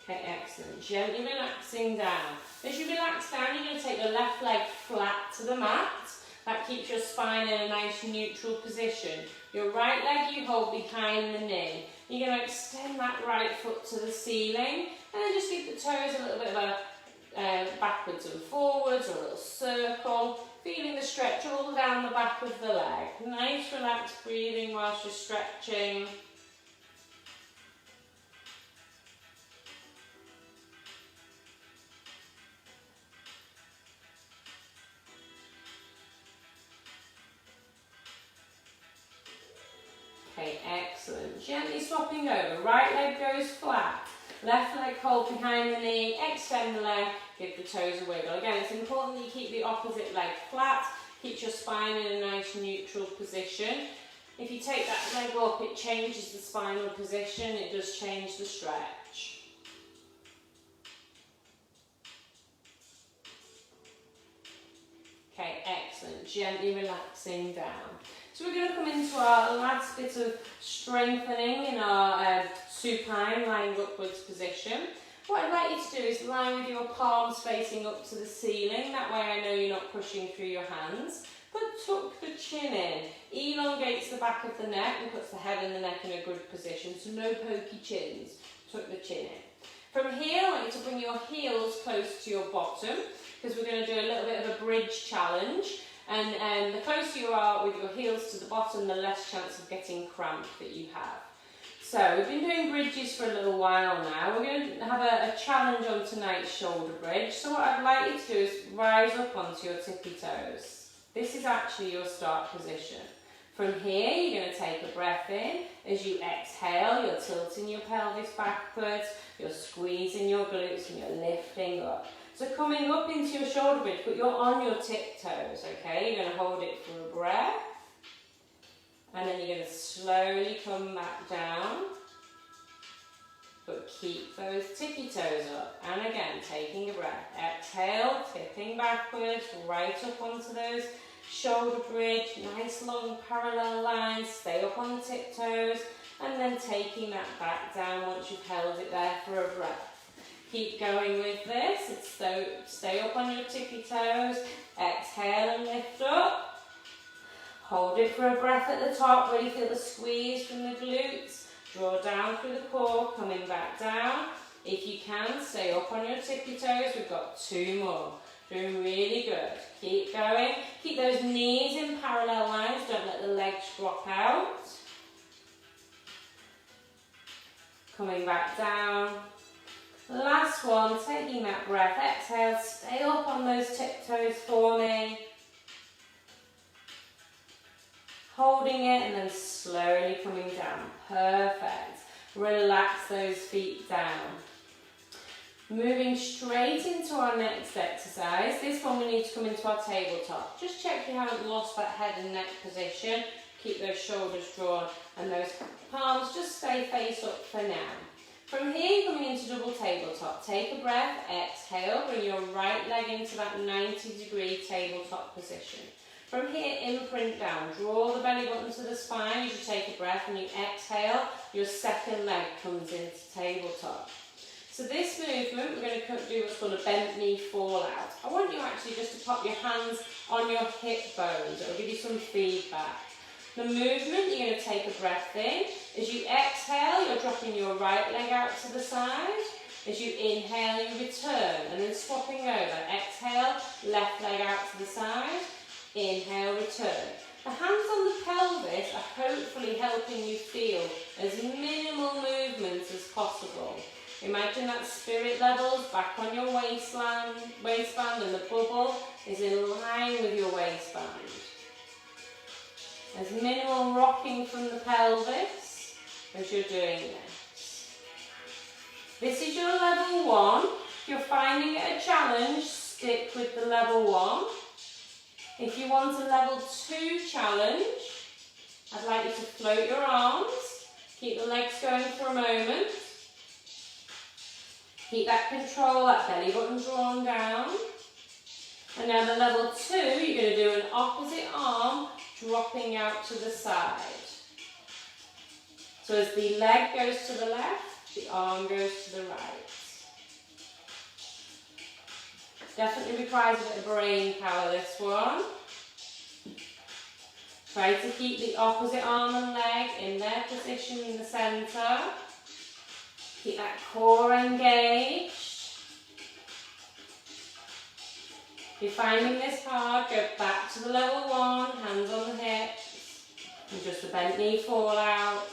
Okay, excellent. Gently relaxing down. As you relax down, you're going to take your left leg flat to the mat. That keeps your spine in a nice neutral position. Your right leg you hold behind the knee. You're going to extend that right foot to the ceiling and then just give the toes a little bit of a backwards and forwards or a little circle. Feeling the stretch all down the back of the leg. Nice relaxed breathing whilst you're stretching. Okay, excellent. Gently swapping over. Right leg goes flat. Left leg hold behind the knee. Extend the leg. Give the toes a wiggle. Again, it's important that you keep the opposite leg flat. Keeps your spine in a nice neutral position. If you take that leg up, it changes the spinal position. It does change the stretch. Okay, excellent. Gently relaxing down. So we're going to come into our last bit of strengthening in our supine, lying upwards position. What I'd like you to do is lie with your palms facing up to the ceiling. That way I know you're not pushing through your hands. But tuck the chin in. Elongates the back of the neck and puts the head and the neck in a good position. So no pokey chins. Tuck the chin in. From here, I want you to bring your heels close to your bottom because we're going to do a little bit of a bridge challenge. And the closer you are with your heels to the bottom, the less chance of getting cramp that you have. So we've been doing bridges for a little while now. We're going to have a challenge on tonight's shoulder bridge. So what I'd like you to do is rise up onto your tippy toes. This is actually your start position. From here, you're going to take a breath in. As you exhale, you're tilting your pelvis backwards, you're squeezing your glutes and you're lifting up. So coming up into your shoulder bridge, but you're on your tiptoes, okay? You're going to hold it for a breath. And then you're going to slowly come back down. But keep those tippy toes up. And again, taking a breath. Exhale, tipping backwards, right up onto those shoulder bridge. Nice long parallel lines. Stay up on the tiptoes. And then taking that back down once you've held it there for a breath. Keep going with this. So stay up on your tippy toes. Exhale and lift up. Hold it for a breath at the top. Really feel the squeeze from the glutes. Draw down through the core, coming back down. If you can, stay up on your tippy toes. We've got 2 more. Doing really good. Keep going. Keep those knees in parallel lines. Don't let the legs drop out. Coming back down. Last one, taking that breath. Exhale, stay up on those tiptoes for me. Holding it and then slowly coming down. Perfect. Relax those feet down. Moving straight into our next exercise. This one we need to come into our tabletop. Just check you haven't lost that head and neck position. Keep those shoulders drawn and those palms just stay face up for now. From here, coming into double tabletop. Take a breath, exhale, bring your right leg into that 90-degree tabletop position. From here, imprint down. Draw the belly button to the spine as you take a breath and you exhale. Your second leg comes into tabletop. So this movement, we're going to do what's called a bent knee fall out. I want you actually just to pop your hands on your hip bones. It will give you some feedback. The movement, you're going to take a breath in. As you exhale, you're dropping your right leg out to the side. As you inhale, you return and then swapping over. Exhale, left leg out to the side. Inhale, return. The hands on the pelvis are hopefully helping you feel as minimal movements as possible. Imagine that spirit levels back on your waistband and the bubble is in line with your waistband. There's minimal rocking from the pelvis as you're doing this. This is your level 1. If you're finding it a challenge, stick with the level 1. If you want a level 2 challenge, I'd like you to float your arms, keep the legs going for a moment. Keep that control, that belly button drawn down. And now the level 2, you're going to do an opposite arm dropping out to the side. So as the leg goes to the left, the arm goes to the right. Definitely requires a bit of brain power, this one. Try to keep the opposite arm and leg in their position in the centre. Keep that core engaged. If you're finding this hard, go back to the level 1, hands on the hips, and just a bent knee fall out.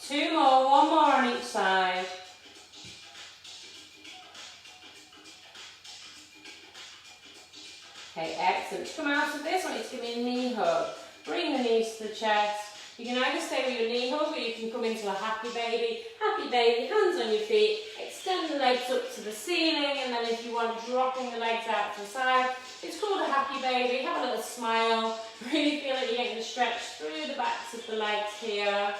2 more, 1 more on each side. Okay, excellent. To come out of this, I want you to give me a knee hug. Bring the knees to the chest. You can either stay with your knee hug or you can come into a happy baby. Happy baby, hands on your feet. Extend the legs up to the ceiling, and then if you want, dropping the legs out to the side. It's called a happy baby. Have a little smile. Really feel like you're getting the stretch through the backs of the legs here.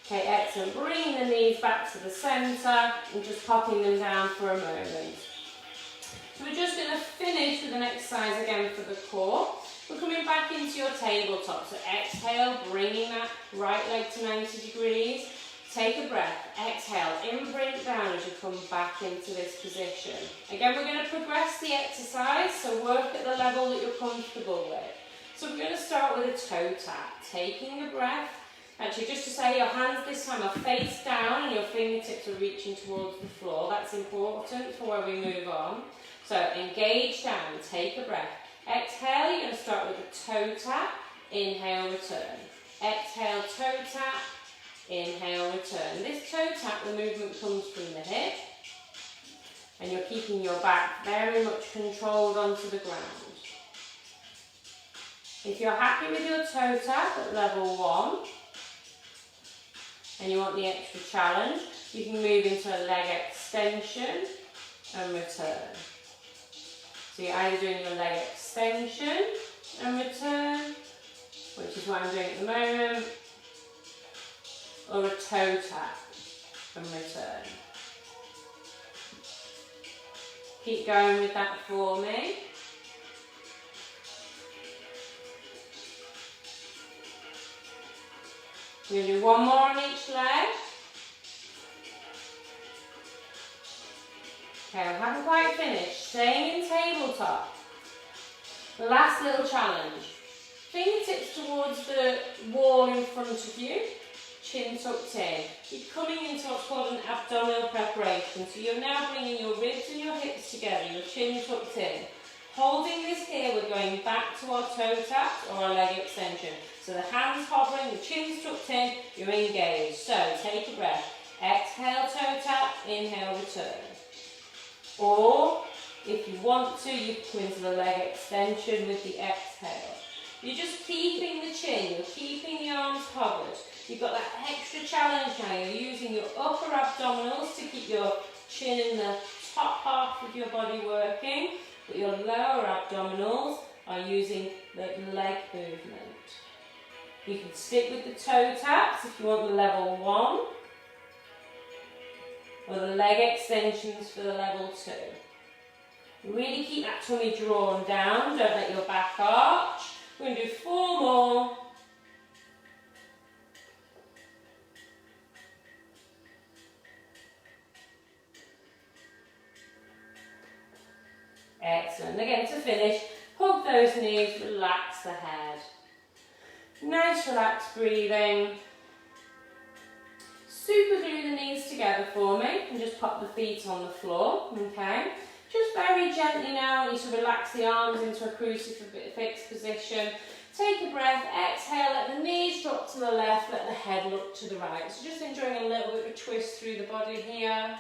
Okay, excellent. Bringing the knees back to the centre and just popping them down for a moment. So we're just going to finish with an exercise again for the core. We're coming back into your tabletop. So exhale, bringing that right leg to 90 degrees. Take a breath. Exhale, imprint down as you come back into this position. Again, we're going to progress the exercise, so work at the level that you're comfortable with. So we're going to start with a toe tap. Taking a breath. Actually, just to say, your hands this time are face down and your fingertips are reaching towards the floor. That's important for where we move on. So engage down, take a breath. Exhale, you're going to start with a toe tap. Inhale, return. Exhale, toe tap. Inhale, return. This toe tap, the movement comes from the hip. And you're keeping your back very much controlled onto the ground. If you're happy with your toe tap at level 1, and you want the extra challenge, you can move into a leg extension and return. So you're either doing your leg extension and return, which is what I'm doing at the moment, or a toe tap and return. Keep going with that for me. We're going to do 1 more on each leg. Okay, I haven't quite finished. Staying in tabletop. The last little challenge. Fingertips towards the wall in front of you. Chin tucked in. You're coming into what's called an abdominal preparation. So you're now bringing your ribs and your hips together. Your chin tucked in. Holding this here, we're going back to our toe taps or our leg extension. So the hands hovering, the chin's tucked in, you're engaged. So take a breath. Exhale, toe tap, inhale, return. Or if you want to, you come into the leg extension with the exhale. You're just keeping the chin, you're keeping the arms covered. You've got that extra challenge now. You're using your upper abdominals to keep your chin in the top half of your body working, but your lower abdominals are using the leg movement. You can stick with the toe taps if you want the level 1, or the leg extensions for the level 2. Really keep that tummy drawn down, don't let your back arch. We're going to do 4 more. Excellent. Again, to finish, hug those knees, relax the head. Nice relaxed breathing. Super glue the knees together for me and just pop the feet on the floor, okay? Just very gently now, you need to relax the arms into a crucifix position. Take a breath, exhale, let the knees drop to the left, let the head look to the right. So just enjoying a little bit of a twist through the body here.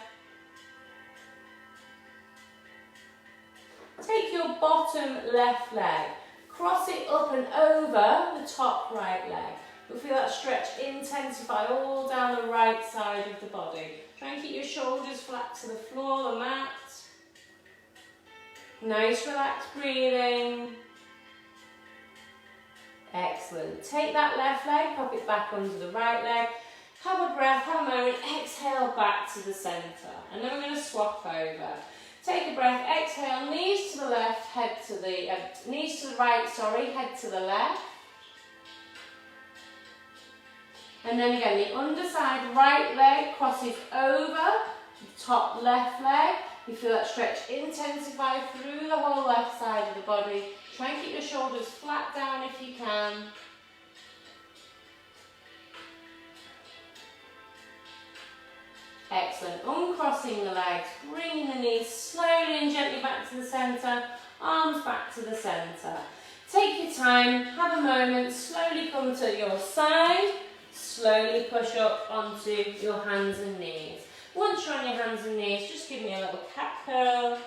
Take your bottom left leg, cross it up and over the top right leg. You'll feel that stretch intensify all down the right side of the body. Try and keep your shoulders flat to the floor, the mat. Nice relaxed breathing. Excellent. Take that left leg, pop it back under the right leg. Have a breath, have a moment, exhale back to the centre. And then we're going to swap over. Take a breath, exhale, knees to the left, head to the, knees to the right, sorry, head to the left. And then again, the underside right leg crosses over the top left leg. You feel that stretch intensify through the whole left side of the body. Try and keep your shoulders flat down if you can. Excellent. Uncrossing the legs, bringing the knees slowly and gently back to the centre, arms back to the centre. Take your time, have a moment, slowly come to your side, slowly push up onto your hands and knees. Once you're on your hands and knees, just give me a little cat curl.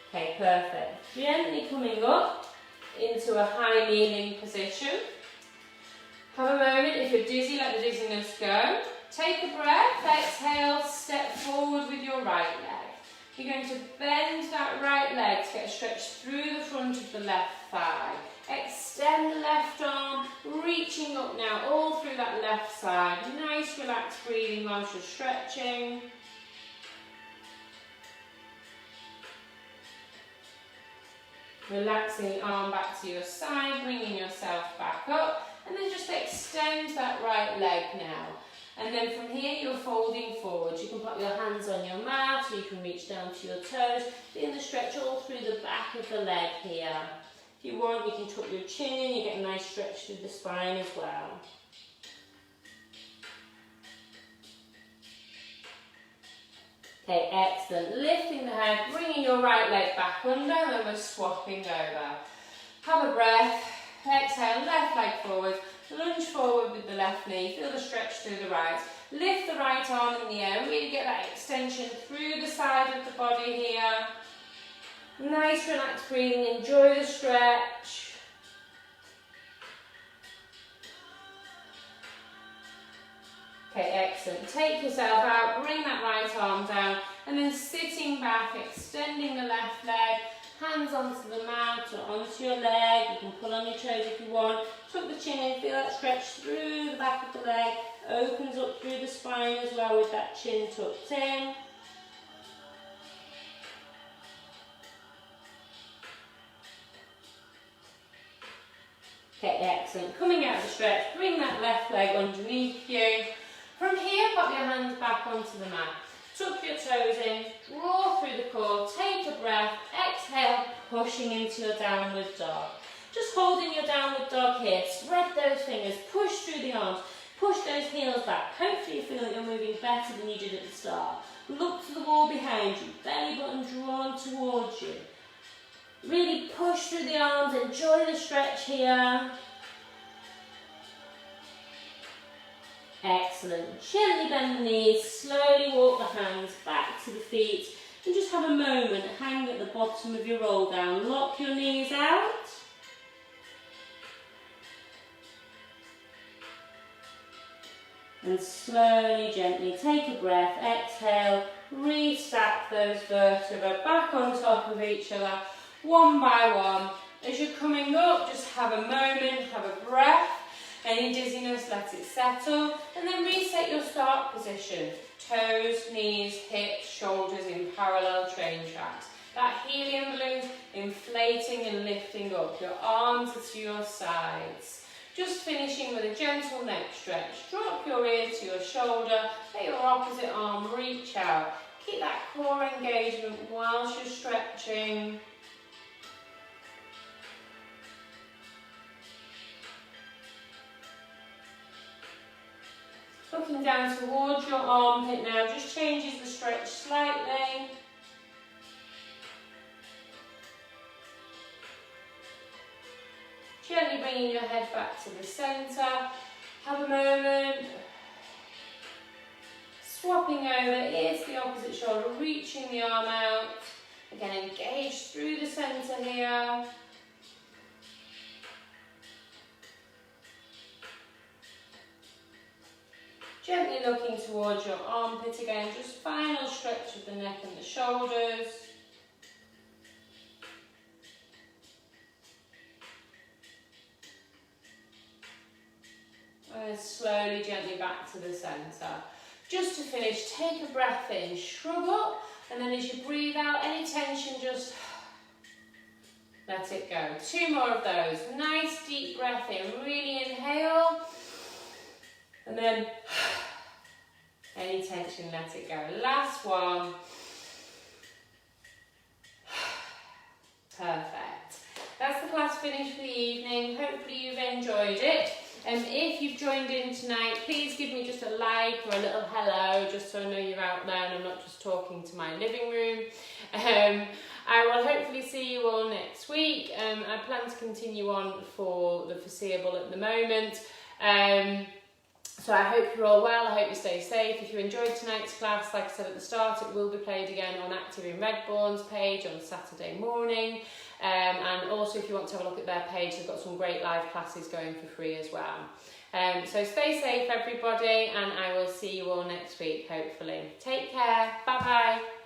Okay, perfect. Gently coming up into a high kneeling position. Have a moment, if you're dizzy, let the dizziness go. Take a breath, exhale, step forward with your right leg. You're going to bend that right leg to get a stretch through the front of the left thigh. Extend the left arm, reaching up now, all through that left side. Nice relaxed breathing whilst you're stretching. Relaxing the arm back to your side, bringing yourself back up. And then just extend that right leg now. And then from here you're folding forward. You can put your hands on your mat or you can reach down to your toes. Begin to stretch all through the back of the leg here. If you want, you can tuck your chin in, you get a nice stretch through the spine as well. Okay, excellent. Lifting the head, bringing your right leg back under, and then we're swapping over. Have a breath. Exhale, left leg forward, lunge forward with the left knee, feel the stretch through the right. Lift the right arm in the air, really get that extension through the side of the body here. Nice relaxed breathing, enjoy the stretch. Okay, excellent. Take yourself out, bring that right arm down, and then sitting back, extending the left leg. Hands onto the mat or onto your leg. You can pull on your toes if you want. Tuck the chin in, feel that stretch through the back of the leg. Opens up through the spine as well with that chin tucked in. Okay, excellent. Coming out of the stretch, bring that left leg underneath you. From here, pop your hands back onto the mat. Tuck your toes in, draw through the core, take a breath, exhale, pushing into your downward dog. Just holding your downward dog here, spread those fingers, push through the arms, push those heels back. Hopefully you feel that you're moving better than you did at the start. Look to the wall behind you, belly button drawn towards you. Really push through the arms, enjoy the stretch here. Excellent. Gently bend the knees, slowly walk the hands back to the feet and just have a moment, hang at the bottom of your roll down. Lock your knees out. And slowly, gently take a breath, exhale, restack those vertebrae back on top of each other, one by one. As you're coming up, just have a moment, have a breath. Any dizziness, let it settle, and then reset your start position. Toes, knees, hips, shoulders in parallel train tracks. That helium balloon inflating and lifting up. Your arms are to your sides. Just finishing with a gentle neck stretch. Drop your ear to your shoulder, let your opposite arm reach out. Keep that core engagement whilst you're stretching. Looking down towards your armpit now, just changes the stretch slightly. Gently bringing your head back to the centre. Have a moment. Swapping over, ear to the opposite shoulder, reaching the arm out. Again, engage through the centre here. Gently looking towards your armpit again, just final stretch of the neck and the shoulders. And slowly, gently back to the centre. Just to finish, take a breath in, shrug up, and then as you breathe out, any tension, just let it go. 2 more of those. Nice deep breath in, really inhale. And then any tension, let it go. Last one. Perfect. That's the class finished for the evening. Hopefully you've enjoyed it. If you've joined in tonight, please give me just a like or a little hello, just so I know you're out there and I'm not just talking to my living room. I will hopefully see you all next week. I plan to continue on for the foreseeable at the moment. So I hope you're all well, I hope you stay safe. If you enjoyed tonight's class, like I said at the start, it will be played again on Active in Redbourne's page on Saturday morning. And also if you want to have a look at their page, they've got some great live classes going for free as well. So stay safe everybody, and I will see you all next week hopefully. Take care, bye bye.